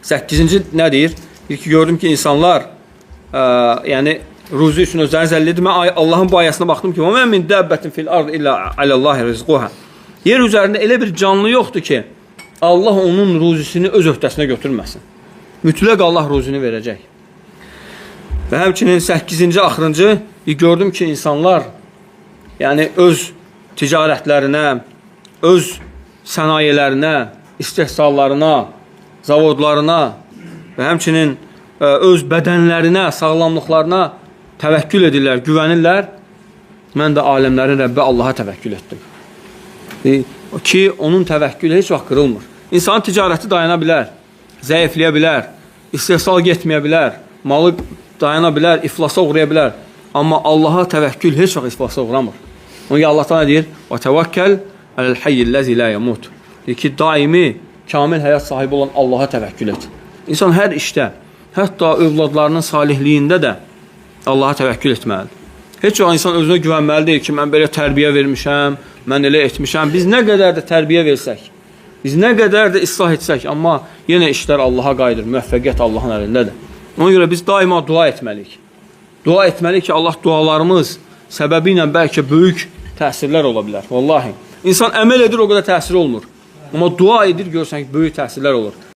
8-ci nə deyir? Deyir ki, gördüm ki, insanlar yəni ruzi üçün özlərini zəll edir. Mən Allahın bu ayəsində baxdım ki, "Və min dəbbətin fil ard illə aləllahi rizquha." Yer üzərində elə bir canlı yoxdur ki, Allah onun ruzisini öz öhdəsinə götürməsin. Mütləq Allah ruzini verəcək. Və həmçinin 8-ci, axırıncı gördüm ki, insanlar yəni öz ticarətlərinə, öz sənayələrinə, istehsallarına, zavodlarına və həmçinin öz bədənlərinə, sağlamlıqlarına təvəkkül edirlər, güvənirlər. Mən də aləmlərin Rəbbi Allaha təvəkkül etdim. Ki, onun təvəkkülü heç vaxt qırılmır. İnsanın ticarəti dayana bilər, zəifləyə bilər, istehsal getməyə bilər, malı dayana bilər, iflasa uğraya bilər. Amma Allaha təvəkkül heç vaxt iflasa uğramır. Onun ki, Allah da deyir, وَتَوَكَّلْ عَلَى الْحَيِّ الَّذِي لَا يَمُوتُ. Deyir ki, daimi, kamil həyat sahibi olan Allaha təvəkkül et. İnsan hər işdə, hətta övladlarının salihliyində də Allaha təvəkkül etməlidir. Heç vaxt insan özünə güvənməli deyil ki, mən belə tərbiyə vermişəm, mən elə etmişəm. Biz nə qədər də tərbiyə versək, biz nə qədər də islah etsək, amma yenə işlər Allaha qayıdır, müvəffəqiyyət Allahın əlindədir. Ona görə biz daima dua etməliyik. Dua etməliyik ki, Allah dualarımız səbəbi ilə bəlkə böyük təsirlər ola bilər. Vallahi. İnsan əməl edir, o qədər təsir olmur. Amma dua edir, görsən ki, böyük təsirlər olur.